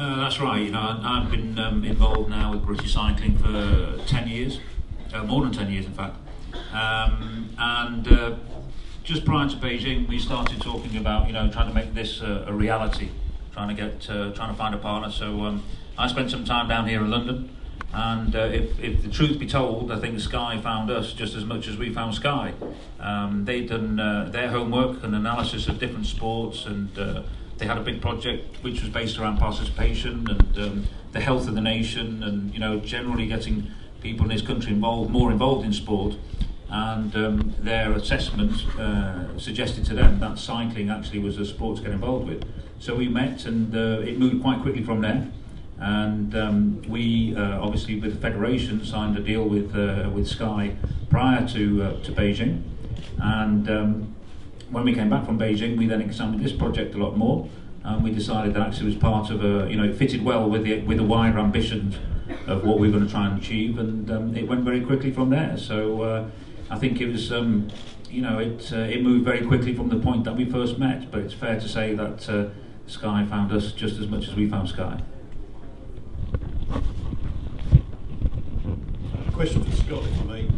That's right. I've been involved now with British cycling for 10 years, more than 10 years in fact. And just prior to Beijing, we started talking about trying to make this a reality, trying to find a partner. So I spent some time down here in London, and if the truth be told, I think Sky found us just as much as we found Sky. They'd done their homework and analysis of different sports, and they had a big project which was based around participation and the health of the nation, and generally getting people in this country more involved in sport. And their assessment suggested to them that cycling actually was a sport to get involved with. So we met, and it moved quite quickly from there. And we obviously, with the federation, signed a deal with Sky prior to Beijing. And when we came back from Beijing, we then examined this project a lot more, and we decided that actually it was part of it fitted well with the wider ambitions of what we were going to try and achieve, and it went very quickly from there. So I think it was, it moved very quickly from the point that we first met. But it's fair to say that Sky found us just as much as we found Sky. A question for Scott, if I may.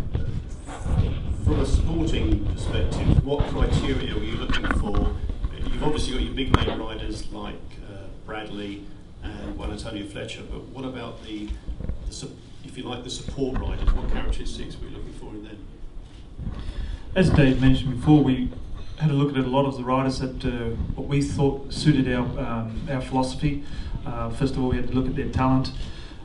From a sporting perspective, what criteria were you looking for? You've obviously got your big name riders like Bradley and Antonio Fletcher, but what about the support riders? What characteristics were you looking for in them? As Dave mentioned before, we had a look at a lot of the riders that what we thought suited our philosophy. First of all, we had to look at their talent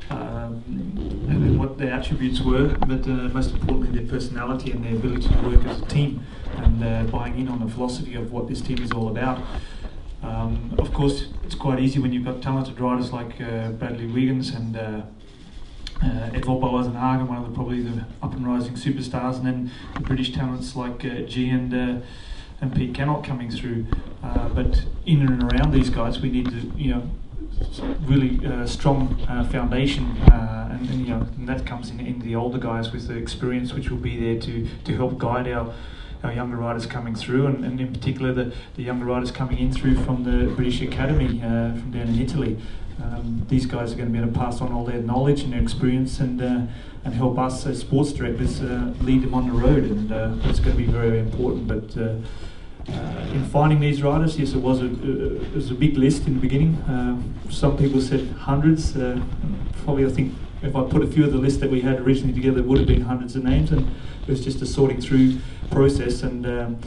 and then what their attributes were, but most importantly their personality and their ability to work as a team, and buying in on the philosophy of what this team is all about. Of course, it's quite easy when you've got talented riders like Bradley Wiggins and Edvald Boasson-Hagen, one of probably the up and rising superstars, and then the British talents like G and Pete Cannot coming through. But in and around these guys, we need to really strong foundation, and that comes in the older guys with the experience, which will be there to help guide our younger riders coming through, and in particular the younger riders coming in through from the British Academy from down in Italy. These guys are going to be able to pass on all their knowledge and their experience, and help us as sports directors lead them on the road, and that's going to be very, very important. But in finding these riders, yes, it was a big list in the beginning. Some people said hundreds. Probably, I think, if I put a few of the list that we had originally together, it would have been hundreds of names, and it was just a sorting through process. And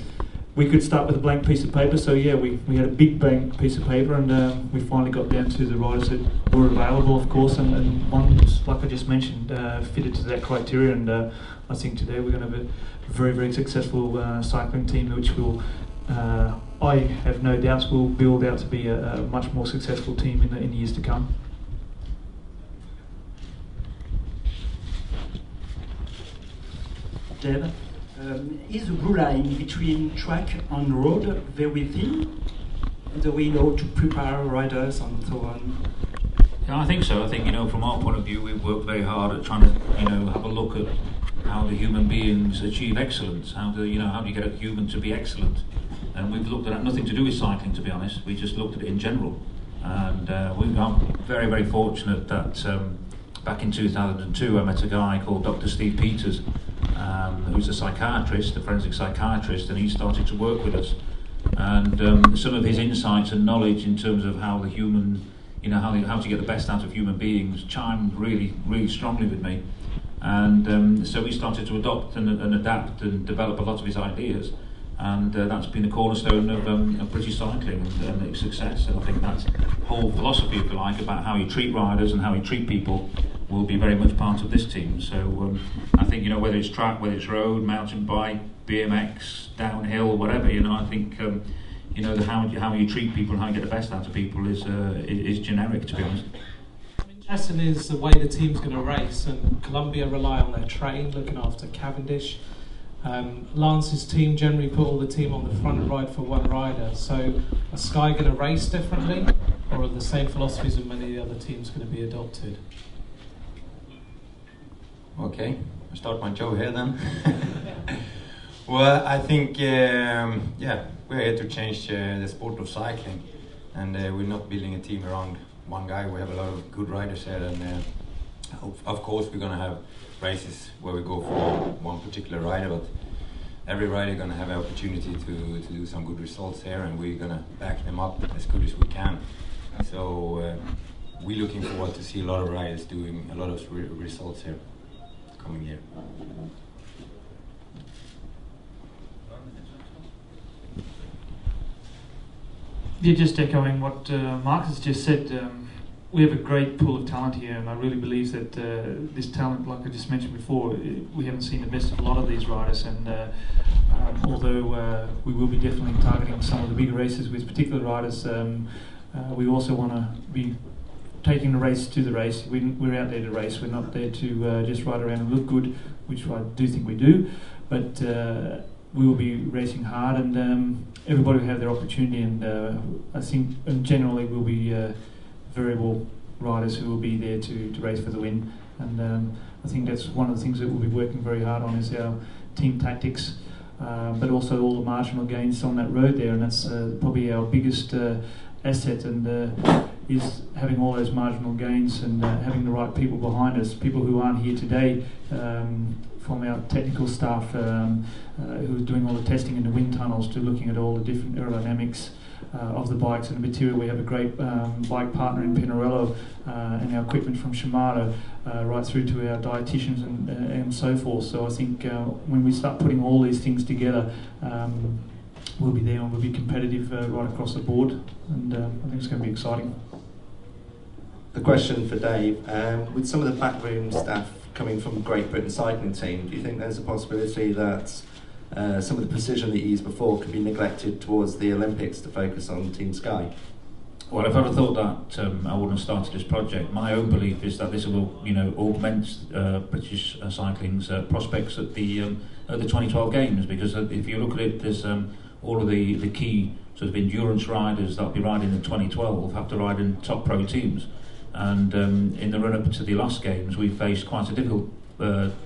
we could start with a blank piece of paper. So yeah, we had a big blank piece of paper, and we finally got down to the riders that were available, of course, and one, like I just mentioned, fitted to that criteria. And I think today we're going to have a very, very successful cycling team, which will, I have no doubts, will build out to be a much more successful team in the years to come. Dave, is the blue line between track and road very thin? Do we know to prepare riders and so on? Yeah, I think so. I think from our point of view, we've worked very hard at trying to have a look at how do human beings achieve excellence. How do you get a human to be excellent? And we've looked at that, nothing to do with cycling, to be honest. We just looked at it in general, and I'm very, very fortunate that back in 2002 I met a guy called Dr. Steve Peters, who's a psychiatrist, a forensic psychiatrist, and he started to work with us. And some of his insights and knowledge in terms of how the human, how to get the best out of human beings chimed really, really strongly with me. And so we started to adopt and adapt and develop a lot of his ideas. And that's been the cornerstone of British cycling and its success. And I think that whole philosophy, if you like, about how you treat riders and how you treat people will be very much part of this team. So I think, whether it's track, whether it's road, mountain bike, BMX, downhill, whatever, I think, how you treat people and how you get the best out of people is generic, to be honest. Interesting is the way the team's going to race, and Columbia rely on their train, looking after Cavendish. Lance's team generally put all the team on the front ride for one rider. So are Sky going to race differently, or are the same philosophies of many of the other teams going to be adopted? Okay, I'll start my job here then. Well, I think, we're here to change the sport of cycling, and we're not building a team around one guy. We have a lot of good riders here, and of course we're going to have races where we go for one particular rider, but every rider going to have an opportunity to do some good results here, and we're going to back them up as good as we can. So we're looking forward to see a lot of riders doing a lot of results here coming year. Yeah, just echoing what Mark has just said. We have a great pool of talent here, and I really believe that this talent, like I just mentioned before, we haven't seen the best of a lot of these riders. And although we will be definitely targeting some of the bigger races with particular riders, we also want to be taking the race to the race. We're out there to race. We're not there to just ride around and look good, which I do think we do. But we will be racing hard, and everybody will have their opportunity. And I think generally we'll be variable riders who will be there to race for the win. And I think that's one of the things that we'll be working very hard on is our team tactics, but also all the marginal gains on that road there. And that's probably our biggest asset, and is having all those marginal gains and having the right people behind us, people who aren't here today, from our technical staff who are doing all the testing in the wind tunnels to looking at all the different aerodynamics of the bikes and the material. We have a great bike partner in Pinarello, and our equipment from Shimano, right through to our dietitians and so forth. So I think when we start putting all these things together, we'll be there and we'll be competitive right across the board, and I think it's going to be exciting. The question for Dave, with some of the backroom staff coming from Great Britain cycling team, do you think there's a possibility that some of the precision that you used before could be neglected towards the Olympics to focus on Team Sky? Well, if I'd have thought that, I wouldn't have started this project. My own belief is that this will, augment British cycling's prospects at the 2012 Games, because if you look at it, there's all of the key sort of endurance riders that'll be riding in 2012 have to ride in top pro teams. And in the run-up to the last Games, we faced quite a difficult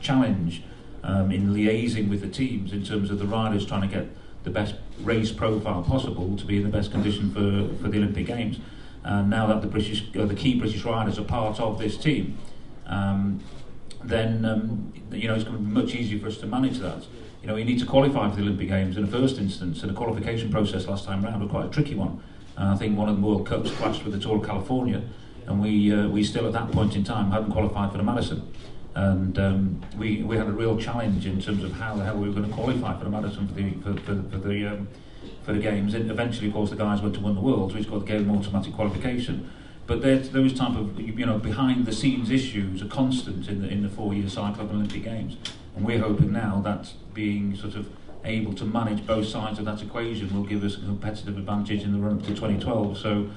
challenge in liaising with the teams in terms of the riders trying to get the best race profile possible to be in the best condition for the Olympic Games. And now that the key British riders are part of this team, then it's going to be much easier for us to manage that. You need to qualify for the Olympic Games in the first instance, and the qualification process last time round was quite a tricky one. I think one of the World Cups clashed with the Tour of California, and we still at that point in time hadn't qualified for the marathon. And we had a real challenge in terms of how the hell we were going to qualify for the marathon for the Games. And eventually, of course, the guys went to win the Worlds, which gave them automatic qualification. But those type of behind the scenes issues are constant in the 4-year cycle of the Olympic Games. And we're hoping now that being sort of able to manage both sides of that equation will give us a competitive advantage in the run up to 2012. So,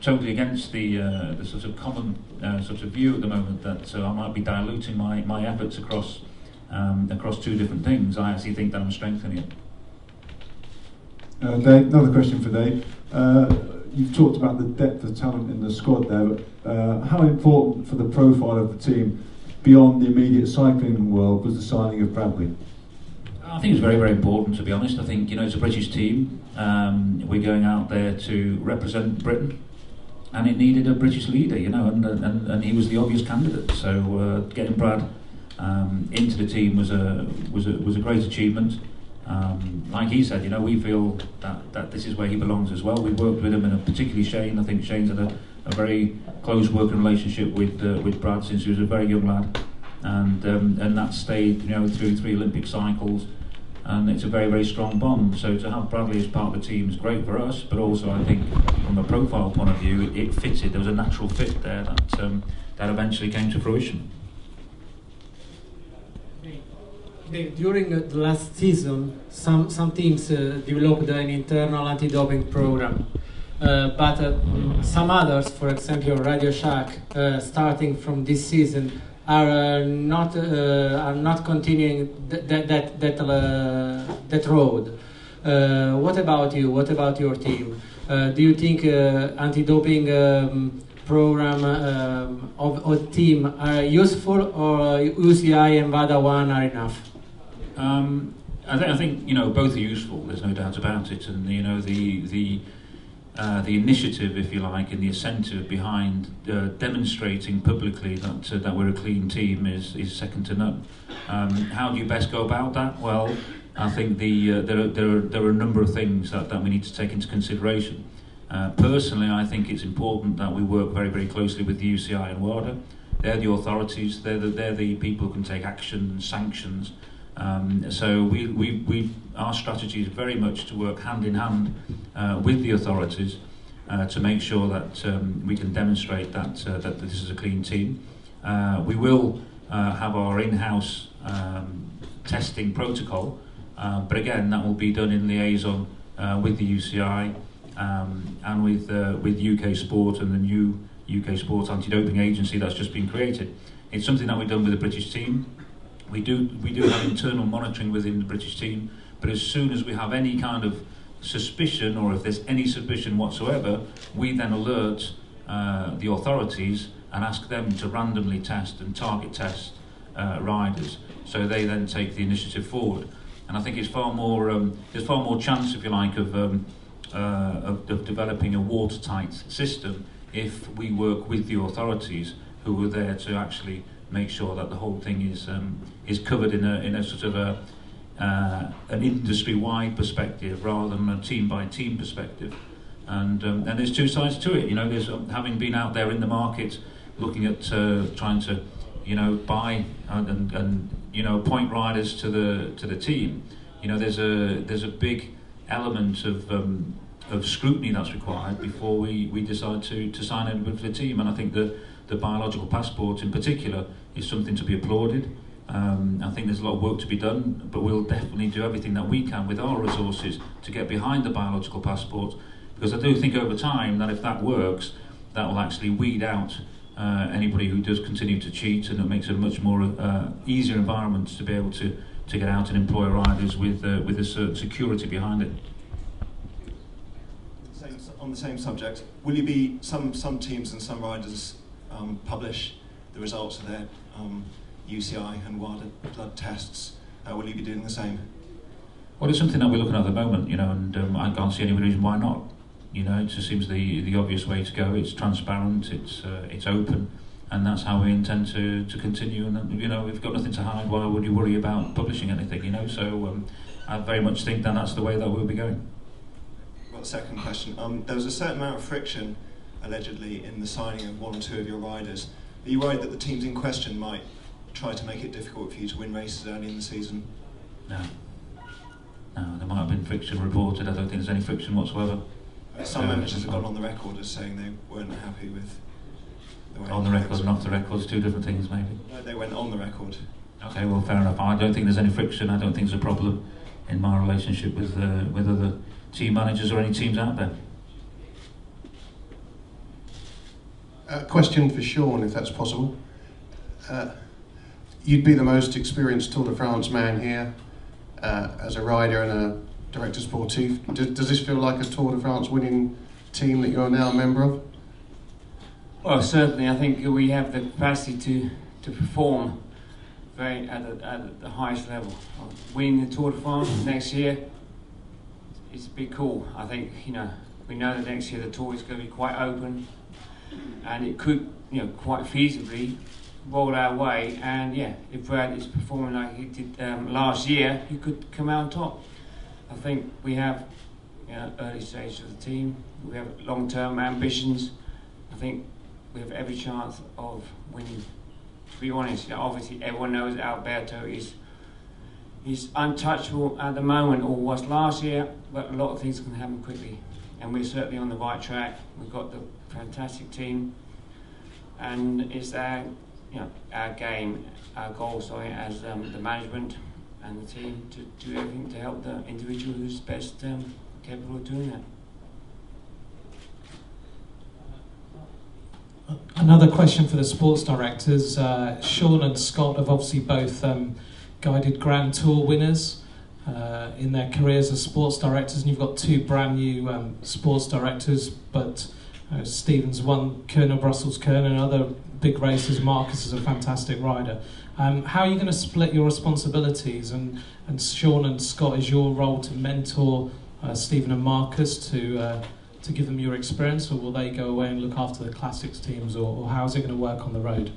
totally against the sort of common sort of view at the moment that I might be diluting my efforts across two different things. I actually think that I'm strengthening it. Dave, another question for Dave. You've talked about the depth of talent in the squad there, but how important for the profile of the team beyond the immediate cycling world was the signing of Bradley? I think it's very, very important, to be honest. I think, it's a British team. We're going out there to represent Britain, and it needed a British leader, and he was the obvious candidate. So getting Brad into the team was a great achievement. Like he said, we feel that this is where he belongs as well. We've worked with him, and particularly Shane. I think Shane's had a very close working relationship with Brad since he was a very young lad, and that stayed through 3 Olympic cycles. And it's a very, very strong bond. So to have Bradley as part of the team is great for us, but also I think from a profile point of view, it fitted. There was a natural fit there that eventually came to fruition. During the last season, some teams developed an internal anti-doping program, but some others, for example, Radio Shack, starting from this season, are not continuing that road. What about you? What about your team? Do you think anti-doping program of team are useful, or UCI and VADA 1 are enough? I think both are useful. There's no doubt about it, and the initiative, if you like, and the incentive behind demonstrating publicly that we're a clean team is second to none. How do you best go about that? Well, I think there are a number of things that we need to take into consideration. Personally, I think it's important that we work very, very closely with the UCI and WADA. They're the authorities. They're the people who can take action and sanctions. So our strategy is very much to work hand in hand with the authorities to make sure that we can demonstrate that this is a clean team. We will have our in-house testing protocol, but again, that will be done in liaison with the UCI and with UK Sport and the new UK Sport Anti-Doping Agency that's just been created. It's something that we've done with the British team. We do have internal monitoring within the British team, but as soon as we have any kind of suspicion, or if there's any suspicion whatsoever, we then alert the authorities and ask them to randomly test and target test riders. So they then take the initiative forward. And I think it's far more there's far more chance, if you like, of developing a watertight system if we work with the authorities who are there to actually make sure that the whole thing is covered in a sort of an industry-wide perspective rather than a team-by-team perspective. And there's two sides to it. You know, there's having been out there in the market, looking at trying to, you know, buy and you know, point riders to the team. You know, there's a big element of scrutiny that's required before we decide to sign in with the team. And I think the biological passport in particular is something to be applauded. I think there's a lot of work to be done, but we'll definitely do everything that we can with our resources to get behind the biological passport, because I do think over time that if that works, that will actually weed out anybody who does continue to cheat, and it makes it a much more easier environment to be able to get out and employ riders with a certain security behind it. On the same subject, will you be some teams and some riders publish the results of their UCI and WADA blood tests? Will you be doing the same? Well, it's something that we're looking at the moment, you know, and I can't see any reason why not. You know, it just seems the obvious way to go. It's transparent, it's open, and that's how we intend to continue. And you know, we've got nothing to hide. Why would you worry about publishing anything? You know, so I very much think that's the way that we'll be going. Well, second question. There was a certain amount of friction, allegedly, in the signing of one or two of your riders. Are you worried that the teams in question might try to make it difficult for you to win races early in the season? No, there might have been friction reported. I don't think there's any friction whatsoever. Some managers have gone on the record as saying they weren't happy with the way... On the record and off the record, two different things maybe. No, they went on the record. Okay, well, fair enough. I don't think there's any friction. I don't think there's a problem in my relationship with other team managers or any teams out there. Question for Sean, if that's possible. You'd be the most experienced Tour de France man here as a rider and a director sportif. Does this feel like a Tour de France winning team that you're now a member of? Well, certainly. I think we have the capacity to perform at the highest level. Winning the Tour de France next year is a big call. I think, you know, we know that next year the Tour is going to be quite open, and it could, you know, quite feasibly roll our way. And yeah, if Brad is performing like he did last year, he could come out on top. I think we have, you know, early stage of the team. We have long-term ambitions. I think we have every chance of winning. To be honest, you know, obviously everyone knows that Alberto is untouchable at the moment, or was last year, but a lot of things can happen quickly. And we're certainly on the right track. We've got the fantastic team, and it's our game, our goal, as the management and the team to do everything to help the individual who's best capable of doing that. Another question for the sports directors. Sean and Scott have obviously both guided Grand Tour winners in their careers as sports directors, and you've got two brand new sports directors, but Stephen's won Brussels-Kern and other big races. Marcus is a fantastic rider. How are you going to split your responsibilities? And Sean and Scott, is your role to mentor Stephen and Marcus to to give them your experience, or will they go away and look after the classics teams, or how's it going to work on the road?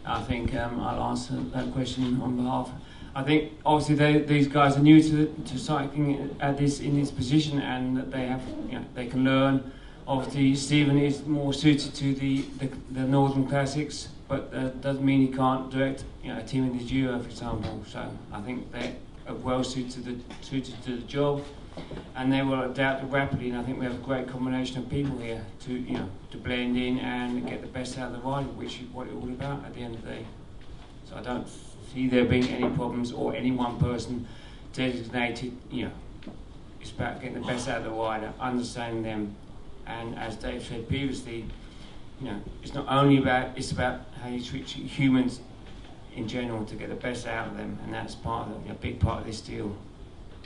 I think I'll answer that question on behalf. I think obviously these guys are new to cycling in this position, and that they have, they can learn. Obviously, Stephen is more suited to the Northern Classics, but that doesn't mean he can't direct a team in the Giro, for example. So I think they are well suited to the job, and they will adapt rapidly. And I think we have a great combination of people here to blend in and get the best out of the rider, which is what it's all about at the end of the day. So I don't see there being any problems or any one person designated. It's about getting the best out of the rider, understanding them. And as Dave said previously, it's not only it's about how you treat humans in general to get the best out of them, and that's a big part of this deal.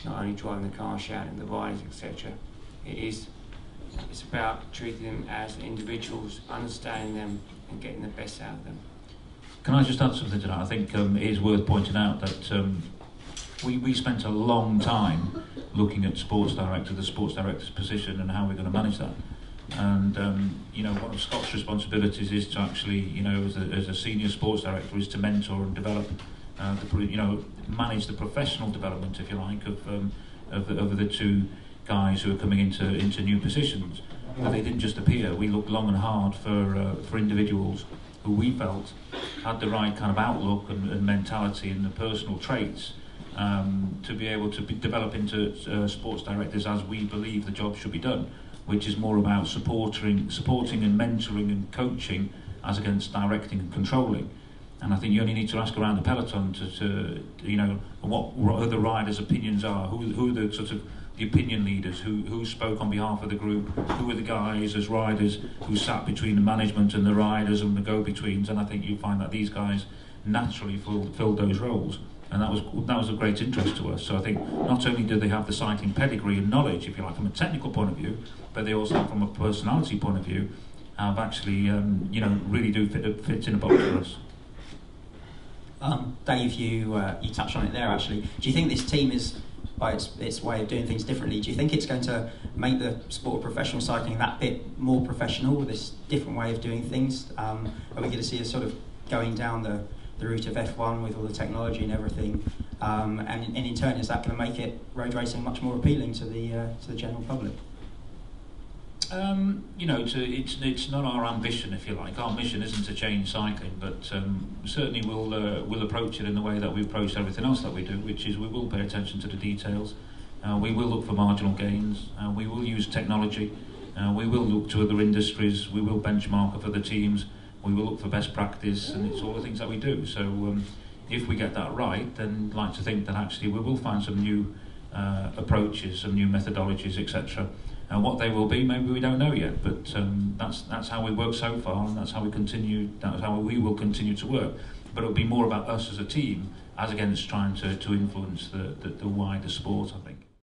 Not only driving the car, shouting the riders, etc. It's about treating them as individuals, understanding them, and getting the best out of them. Can I just add something to that? I think it is worth pointing out that we spent a long time looking at the sports director's position and how we're going to manage that. And one of Scott's responsibilities is to actually, as a senior sports director, is to mentor and develop, manage the professional development, if you like, of the two guys who are coming into new positions. But they didn't just appear. We looked long and hard for individuals who we felt had the right kind of outlook and mentality and the personal traits to be able to develop into sports directors as we believe the job should be done, which is more about supporting and mentoring and coaching as against directing and controlling. And I think you only need to ask around the peloton to what other riders' opinions are, who are the sort of the opinion leaders, who spoke on behalf of the group, who are the guys as riders who sat between the management and the riders and the go-betweens. And I think you find that these guys naturally filled those roles. And that was of great interest to us. So I think not only do they have the cycling pedigree and knowledge, if you like, from a technical point of view, but they also, from a personality point of view, have actually, really do fit in a box for us. Dave, you touched on it there. Actually, do you think this team is, by its way of doing things differently, do you think it's going to make the sport of professional cycling that bit more professional with this different way of doing things? Are we going to see us sort of going down the route of F1 with all the technology and everything, and in turn, is that going to make it road racing much more appealing to the general public? It's not our ambition, if you like. Our mission isn't to change cycling, but certainly we'll approach it in the way that we approach everything else that we do, which is we will pay attention to the details. We will look for marginal gains. We will use technology. We will look to other industries. We will benchmark for the teams. We will look for best practice, and it's all the things that we do. So if we get that right, then I'd like to think that actually we will find some new approaches, some new methodologies, etc. And what they will be, maybe we don't know yet, but that's how we work so far, and that's how we will continue to work. But it'll be more about us as a team, as against trying to influence the wider sport, I think.